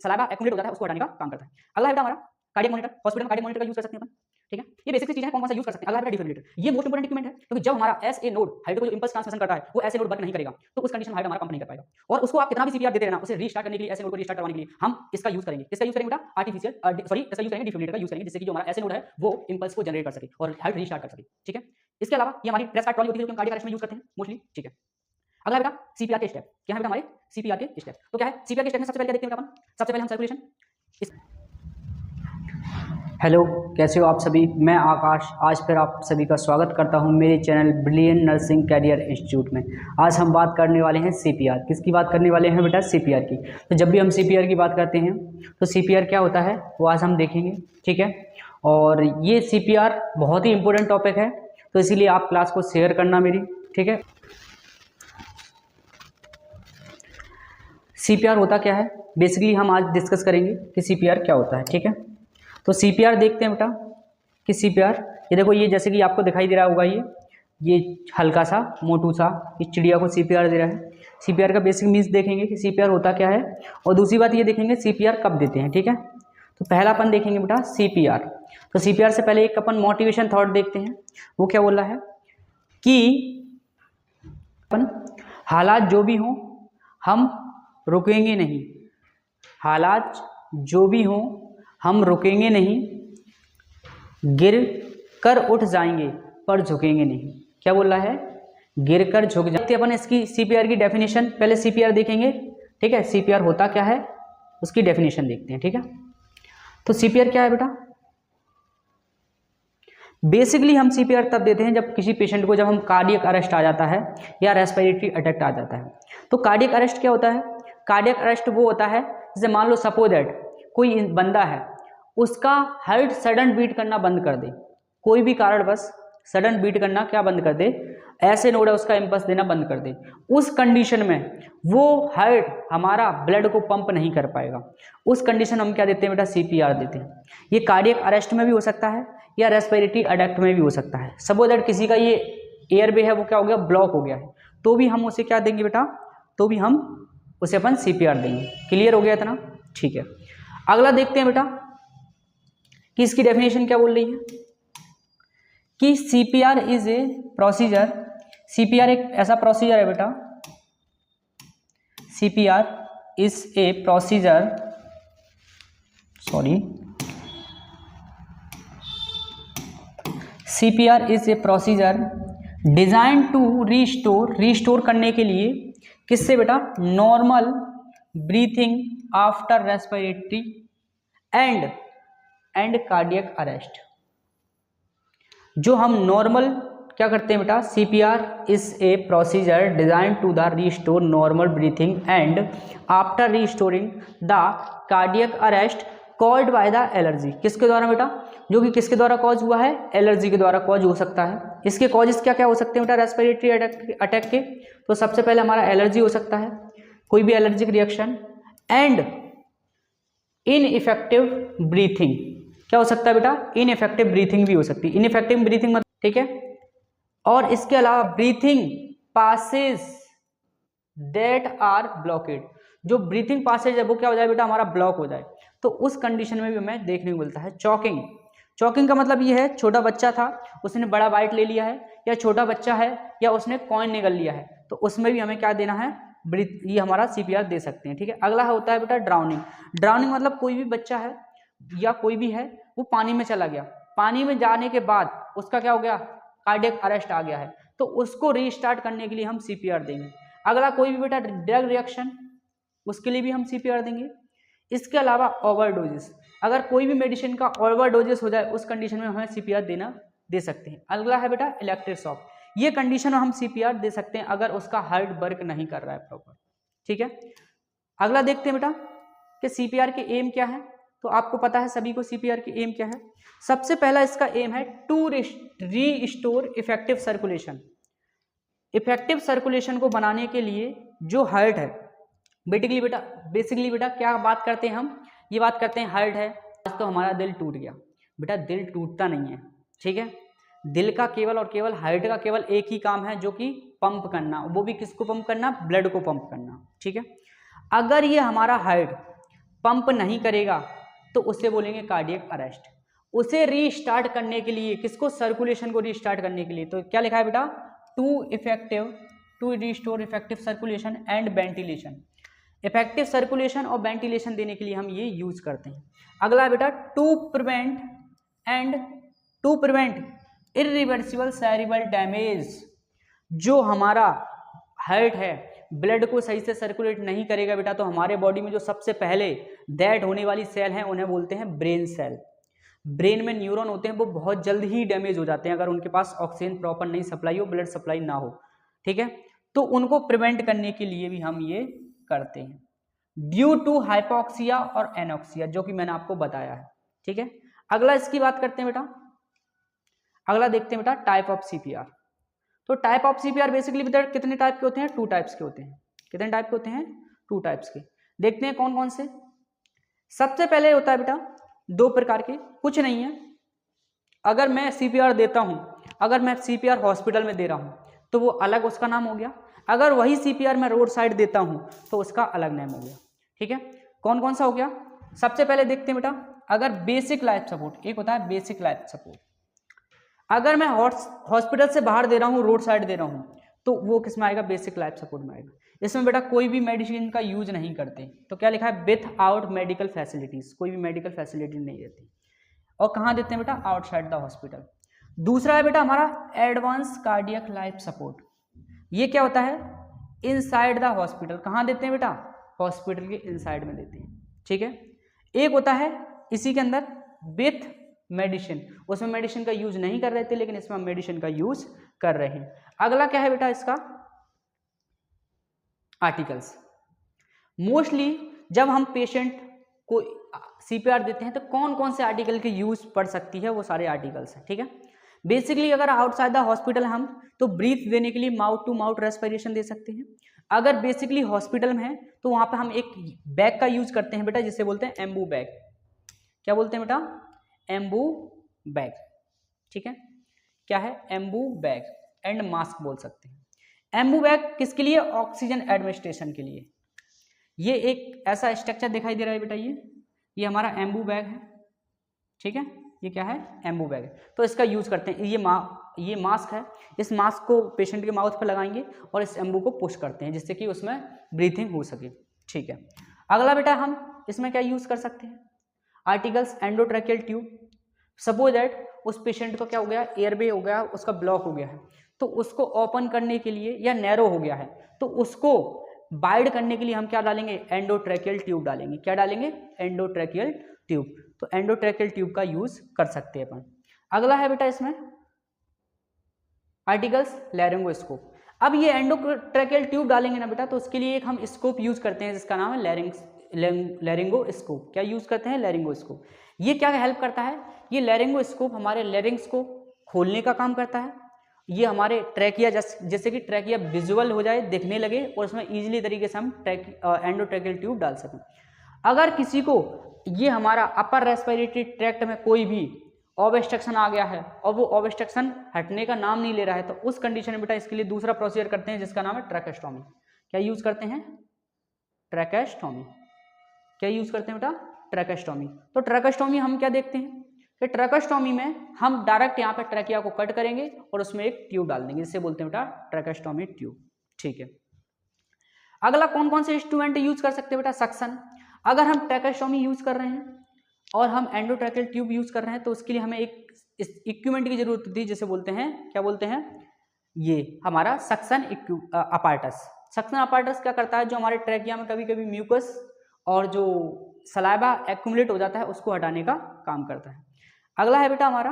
Saliva accumulate हो जाता है उसको हटाने का काम करता है। अगला है बेटा हमारा कार्डियक मॉनिटर, हॉस्पिटल में कार्डियक मॉनिटर का यूज कर सकते हैं अपन, ठीक है। ये बेसिक चीजें हैं, कौन सा यूज कर सकते हैं। अगला है बेटा डिफिब्रिलेटर, ये मोस्ट इंपोर्टेंट इक्विपमेंट है क्योंकि जब हमारा एसए नोड हार्ट को जो इंपल्स ट्रांसमिशन करता है वो एसए नोड वर्क नहीं करेगा तो उस कंडीशन में हार्ट हमारा पंप नहीं कर पाएगा, और उसको आप कितना भी सीपीआर देते रहना, उसे रीस्टार्ट करने के लिए, एसए नोड को रीस्टार्ट करवाने के लिए हम इसका यूज करेंगे। किसका यूज करेंगे बेटा? आर्टिफिशियल इसका यूज करेंगे, डिफिब्रिलेटर का यूज करेंगे, जिससे कि जो हमारा एसए नोड है वो इंपल्स को जनरेट कर सके और हार्ट रीस्टार्ट कर सके, ठीक है। इसके अलावा ये हमारी प्रेस कार्ड ट्रॉली होती है जो हम कार्डियक अरेस्ट में यूज करते हैं मोस्टली, ठीक है। अगला बेटा सीपीआर के स्टेप, क्या है बेटा हमारे सीपीआर के स्टेप। तो क्या है सीपीआर के स्टेप में सबसे पहले क्या देखते हैं अपन? सबसे पहले हम सर्कुलेशन। हेलो, कैसे हो आप सभी। मैं आकाश आज फिर आप सभी का स्वागत करता हूं मेरे channel brilliant nursing career institute में। आज हम बात करने वाले हैं सीपीआर। किसकी बात करने वाले हैं बेटा? सीपीआर की। तो जब भी हम सीपीआर की बात करते हैं तो सीपीआर क्या होता है वो आज हम देखेंगे, ठीक है। और ये सीपीआर बहुत ही इंपॉर्टेंट टॉपिक है, तो इसीलिए आप क्लास को शेयर करना मेरी, ठीक है। सीपीआर होता क्या है बेसिकली हम आज डिस्कस करेंगे कि सीपीआर क्या होता है, ठीक है। तो सीपीआर देखते हैं बेटा कि सीपीआर, ये देखो, ये जैसे कि आपको दिखाई दे रहा होगा, ये हल्का सा मोटू सा इस चिड़िया को सीपीआर दे रहा है। सीपीआर का बेसिक मीन्स देखेंगे कि सीपीआर होता क्या है, और दूसरी बात ये देखेंगे सीपीआर कब देते हैं, ठीक है। तो पहला अपन देखेंगे बेटा सीपीआर। तो सीपीआर से पहले एक अपन मोटिवेशन थॉट देखते हैं, वो क्या बोल रहा है कि अपन हालात जो भी हों हम रुकेंगे नहीं, हालात जो भी हों हम रुकेंगे नहीं, गिर कर उठ जाएंगे पर झुकेंगे नहीं। क्या बोल रहा है? गिर कर झुक जाते। अपन इसकी सीपीआर की डेफिनेशन पहले सीपीआर देखेंगे, ठीक है। सीपीआर होता क्या है उसकी डेफिनेशन देखते हैं, ठीक है। तो सीपीआर क्या है बेटा? बेसिकली हम सीपीआर तब देते हैं जब किसी पेशेंट को, जब हम कार्डियक अरेस्ट आ जाता है या रेस्पिरेटरी अटैक आ जाता है। तो कार्डियक अरेस्ट क्या होता है? कार्डियक अरेस्ट वो होता है जैसे मान लो सपोज दैट कोई बंदा है, उसका हार्ट सडन बीट करना बंद कर दे, कोई भी कारण बस सडन बीट करना क्या बंद कर दे, ऐसे नोड है उसका इंपल्स देना बंद कर दे। उस कंडीशन में वो हार्ट हमारा ब्लड को पंप नहीं कर पाएगा, उस कंडीशन हम क्या देते हैं बेटा? सीपीआर देते हैं। ये कार्डियक अरेस्ट में भी हो सकता है या रेस्पिरेटरी अटैक में भी हो सकता है। सपोज दैट किसी का ये एयरवे है वो क्या हो गया, ब्लॉक हो गया है, तो भी हम उसे क्या देंगे बेटा? तो भी हम उसे अपन सीपीआर देंगे। क्लियर हो गया इतना? ठीक है। अगला देखते हैं बेटा कि इसकी डेफिनेशन क्या बोल रही है कि CPR is a procedure. CPR एक ऐसा प्रोसीजर है बेटा, CPR is a procedure, sorry, CPR is a procedure design to restore करने के लिए किससे बेटा? Normal breathing after respiratory and cardiac arrest. जो हम नॉर्मल क्या करते हैं बेटा? CPR is a procedure design to the restore normal breathing and after restoring the cardiac arrest called by the allergy. किसके द्वारा बेटा? जो कि किसके द्वारा कॉज हुआ है? एलर्जी के द्वारा कॉज हो सकता है। इसके कॉजेस क्या क्या हो सकते हैं बेटा रेस्पिरेटरी अटैक के? तो सबसे पहले हमारा एलर्जी हो सकता है, कोई भी allergic reaction, and ineffective breathing. क्या हो सकता है बेटा? इनइफेक्टिव ब्रीथिंग भी हो सकती है। इनइफेक्टिव ब्रीथिंग मतलब, ठीक है। और इसके अलावा breathing passage that are blockade, जो ब्रीथिंग पासेज है वो क्या हो जाए बेटा? हमारा ब्लॉक हो जाए। तो उस कंडीशन में भी हमें देखने को मिलता है चॉकिंग। चॉकिंग का मतलब ये है छोटा बच्चा था उसने बड़ा बाइट ले लिया है, या छोटा बच्चा है या उसने कॉइन निगल लिया है, तो उसमें भी हमें क्या देना है? ये हमारा सीपीआर दे सकते हैं, ठीक है। अगला होता है बेटा ड्राउनिंग। ड्राउनिंग मतलब कोई भी बच्चा है या कोई भी है वो पानी में चला गया, पानी में जाने के बाद उसका क्या हो गया? कार्डियक अरेस्ट आ गया है, तो उसको रीस्टार्ट करने के लिए हम सीपीआर देंगे। अगला कोई भी बेटा ड्रग रिएक्शन, उसके लिए भी हम सीपीआर देंगे। इसके अलावा ओवरडोजेस, अगर कोई भी मेडिसिन का ओवरडोजेस हो जाए उस कंडीशन में हमें सीपीआर दे सकते हैं। अगला है बेटा इलेक्ट्रिक शॉक, ये कंडीशन में हम सीपीआर दे सकते हैं अगर उसका हार्ट वर्क नहीं कर रहा है प्रॉपर, ठीक है। अगला देखते हैं बेटा कि सीपीआर के एम क्या है। तो आपको पता है सभी को सीपीआर की एम क्या है। सबसे पहला इसका एम है to restore effective circulation. Effective circulation को बनाने के लिए जो हार्ट है, बेसिकली बेटा क्या बात करते हैं हम? ये बात करते हैं हार्ट है, आज तो हमारा दिल टूट गया बेटा, दिल टूटता नहीं है, ठीक है। दिल का केवल और केवल, हार्ट का केवल एक ही काम है जो कि पंप करना, वो भी किसको पंप करना? ब्लड को पंप करना, ठीक है। अगर ये हमारा हार्ट पंप नहीं करेगा तो उसे बोलेंगे कार्डियक अरेस्ट। उसे रीस्टार्ट करने के लिए, किसको, सर्कुलेशन को रीस्टार्ट करने के लिए, तो क्या लिखा है बेटा, to restore effective circulation and ventilation. Effective circulation और वेंटिलेशन देने के लिए हम ये यूज करते हैं। अगला बेटा to prevent irreversible cerebral damage. जो हमारा हार्ट है ब्लड को सही से सर्कुलेट नहीं करेगा बेटा, तो हमारे बॉडी में जो सबसे पहले डेड होने वाली सेल हैं उन्हें बोलते हैं ब्रेन सेल। ब्रेन में न्यूरॉन होते हैं, वो बहुत जल्द ही डैमेज हो जाते हैं अगर उनके पास ऑक्सीजन प्रॉपर नहीं सप्लाई हो, ब्लड सप्लाई ना हो, ठीक है। तो उनको प्रिवेंट करने के लिए भी हम ये करते हैं ड्यू टू हाइपोक्सिया और एनोक्सिया, जो कि मैंने आपको बताया है, ठीक है। अगला इसकी बात करते हैं बेटा, अगला देखते हैं बेटा टाइप ऑफ सीपीआर। तो टाइप ऑफ सीपीआर बेसिकली बेटा कितने टाइप के होते हैं, 2 टाइप्स के होते हैं। कितने टाइप के होते हैं, 2 टाइप्स के। देखते हैं कौन कौन से। सबसे पहले होता है बेटा 2 प्रकार के, कुछ नहीं है, अगर मैं सीपीआर देता हूं, अगर मैं सीपीआर हॉस्पिटल में दे रहा हूं तो वो अलग उसका नाम हो गया, अगर वही सीपीआर मैं रोड साइड देता हूं तो उसका अलग नाम हो गया, ठीक है। कौन कौन सा हो गया, सबसे पहले देखते हैं बेटा, अगर बेसिक लाइफ सपोर्ट, एक होता है बेसिक लाइफ सपोर्ट, अगर मैं हॉस्पिटल से बाहर दे रहा हूँ, रोड साइड दे रहा हूँ, तो वो किस में आएगा, बेसिक लाइफ सपोर्ट में आएगा। इसमें बेटा कोई भी मेडिसिन का यूज नहीं करते, तो क्या लिखा है, विथ आउट मेडिकल फैसिलिटीज, कोई भी मेडिकल फैसिलिटी नहीं रहती। और कहाँ देते हैं बेटा, आउटसाइड द हॉस्पिटल। दूसरा है बेटा हमारा एडवांस कार्डियक लाइफ सपोर्ट, ये क्या होता है, इनसाइड द हॉस्पिटल। कहाँ देते हैं बेटा, हॉस्पिटल के इनसाइड में देते हैं, ठीक है। एक होता है इसी के अंदर विथ मेडिसिन, उसमें मेडिसिन का यूज नहीं कर रहे थे, लेकिन इसमें हम मेडिसिन का यूज कर रहे हैं। अगला क्या है बेटा इसका, आर्टिकल्स। मोस्टली जब हम पेशेंट को सीपीआर देते हैं तो कौन कौन से आर्टिकल की यूज पड़ सकती है, वो सारे आर्टिकल्स हैं, ठीक है। बेसिकली अगर आउटसाइड द हॉस्पिटल हम तो ब्रीथ देने के लिए माउथ टू माउथ रेस्पिरेशन दे सकते हैं। अगर बेसिकली हॉस्पिटल में है तो वहां पे हम एक बैग का यूज करते हैं बेटा, जिसे बोलते हैं एम्बू बैग। क्या बोलते हैं बेटा, एम्बू बैग, ठीक है। क्या है, एम्बू बैग एंड मास्क बोल सकते हैं। एम्बू बैग किसके लिए, ऑक्सीजन एडमिनिस्ट्रेशन के लिए। ये एक ऐसा स्ट्रक्चर दिखाई दे रहा है बेटा, ये हमारा एम्बू बैग है, ठीक है। ये क्या है, एम्बू बैग, तो इसका यूज करते हैं। ये मास्क है, इस मास्क को पेशेंट के माउथ पर लगाएंगे और इस एम्बू को पुश करते हैं जिससे कि उसमें ब्रीथिंग हो सके, ठीक है। अगला बेटा हम इसमें क्या यूज कर सकते हैं, articles endotracheal tube. Suppose that उस पेशेंट को क्या हो गया, एयरवे हो गया, उसका ब्लॉक हो गया है, तो उसको ओपन करने के लिए, या नैरो हो गया है तो उसको वाइड करने के लिए हम क्या डालेंगे, एंडोट्रैकियल ट्यूब डालेंगे। क्या डालेंगे, एंडोट्रैकियल ट्यूब। तो एंडोट्रैकियल ट्यूब का यूज कर सकते हैं अपन। अगला है बेटा इसमें आर्टिकल्स लैरिंगोस्कोप। अब ये एंडोट्रैकियल ट्यूब डालेंगे ना बेटा, तो उसके लिए एक हम स्कोप यूज करते हैं जिसका नाम है लैरिंगोस्कोप। क्या यूज करते हैं, लैरिंगोस्कोप। ये क्या हेल्प करता है, ये लैरिंगोस्कोप हमारे लैरिंग्स को खोलने का काम करता है। ये हमारे ट्रैकिया, जैसे कि ट्रैकिया विजुअल हो जाए, दिखने लगे, और उसमें इजीली तरीके से हम एंडोट्रैकियल ट्यूब डाल सकें। अगर किसी को ये हमारा अपर रेस्पिरेटरी ट्रैक्ट में कोई भी ऑब्स्ट्रक्शन आ गया है और वो ऑब्स्ट्रक्शन हटने का नाम नहीं ले रहा है, तो उस कंडीशन में बेटा इसके लिए दूसरा प्रोसीजर करते हैं जिसका नाम है ट्रैकेस्टोमी। क्या यूज करते हैं, ट्रैकेस्टोमी। क्या यूज करते हैं बेटा, ट्रैकेस्टोमी। तो ट्रैकेस्टोमी हम क्या देखते हैं कि ट्रैकेस्टोमी में हम डायरेक्ट यहाँ पे ट्रैकिया को कट करेंगे और उसमें एक ट्यूब डाल देंगे, जिसे बोलते हैं बेटा ट्रैकेस्टोमी ट्यूब, ठीक है। अगला कौन कौन से इंस्ट्रूमेंट यूज कर सकते हैं बेटा, सक्शन। अगर हम ट्रैकेस्टोमी यूज कर रहे हैं और हम एंडोट्रैकियल ट्यूब यूज कर रहे हैं तो उसके लिए हमें एक इक्विपमेंट की जरूरत होती है, जिसे बोलते हैं, क्या बोलते हैं, ये हमारा सक्शन अपार्टस। सक्शन अपार्टस क्या करता है, जो हमारे ट्रैकिया में कभी कभी म्यूकस और जो सलाइवा एक्यूमुलेट हो जाता है उसको हटाने का काम करता है। अगला है बेटा हमारा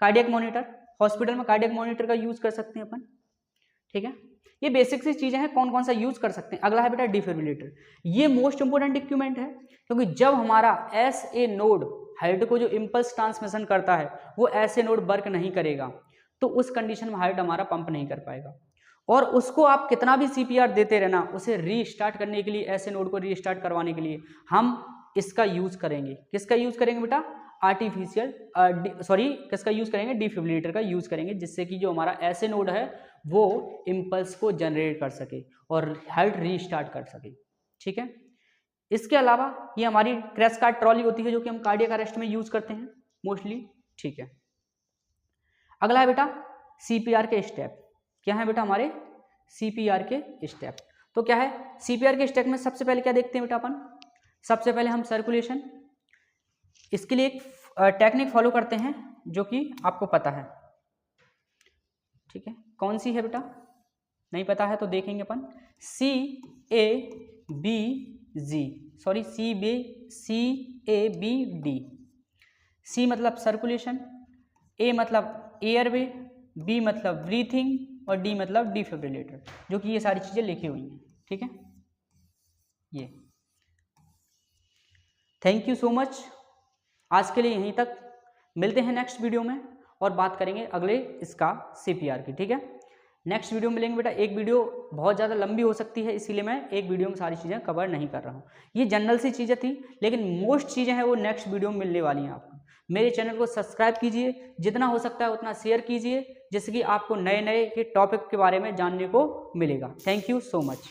कार्डियक मॉनिटर। हॉस्पिटल में कार्डियक मॉनिटर का यूज कर सकते हैं अपन, ठीक है। ये बेसिक सी चीजें हैं, कौन कौन सा यूज कर सकते हैं। अगला है बेटा डिफिब्रिलेटर। ये मोस्ट इंपोर्टेंट इक्विपमेंट है, क्योंकि जब हमारा SA नोड हार्ट को जो इंपल्स ट्रांसमिशन करता है वो SA नोड वर्क नहीं करेगा, तो उस कंडीशन में हार्ट हमारा पंप नहीं कर पाएगा, और उसको आप कितना भी CPR देते रहना, उसे रीस्टार्ट करने के लिए, SA नोड को रीस्टार्ट करवाने के लिए हम इसका यूज करेंगे। किसका यूज करेंगे बेटा, किसका यूज करेंगे, डिफिब्रिलेटर का यूज करेंगे, जिससे कि जो हमारा SA नोड है वो इंपल्स को जनरेट कर सके और हार्ट रीस्टार्ट कर सके, ठीक है। इसके अलावा ये हमारी क्रैश कार्ड ट्रॉली होती है जो कि हम कार्डियक अरेस्ट में यूज करते हैं मोस्टली, ठीक है। अगला है बेटा सीपीआर के स्टेप। क्या है बेटा हमारे सीपीआर के स्टेप? तो क्या है सीपीआर के स्टेप में सबसे पहले क्या देखते हैं बेटा अपन? सबसे पहले हम सर्कुलेशन, इसके लिए एक टेक्निक फॉलो करते हैं जो कि आपको पता है, ठीक है। कौन सी है बेटा? नहीं पता है तो देखेंगे अपन। CABD। सी मतलब सर्कुलेशन, ए मतलब एयरवे, बी मतलब ब्रीथिंग और डी मतलब डिफिब्रिलेटर, जो कि ये सारी चीज़ें लिखी हुई हैं, ठीक है। ये थैंक यू सो मच। आज के लिए यहीं तक, मिलते हैं नेक्स्ट वीडियो में और बात करेंगे अगले इसका सीपीआर की, ठीक है। नेक्स्ट वीडियो में मिलेंगे बेटा। एक वीडियो बहुत ज़्यादा लंबी हो सकती है, इसीलिए मैं एक वीडियो में सारी चीज़ें कवर नहीं कर रहा हूँ। ये जनरल सी चीज़ें थी, लेकिन मोस्ट चीज़ें हैं वो नेक्स्ट वीडियो में मिलने वाली हैं आपको। मेरे चैनल को सब्सक्राइब कीजिए, जितना हो सकता है उतना शेयर कीजिए, जिससे कि आपको नए नए के टॉपिक के बारे में जानने को मिलेगा। Thank you so much.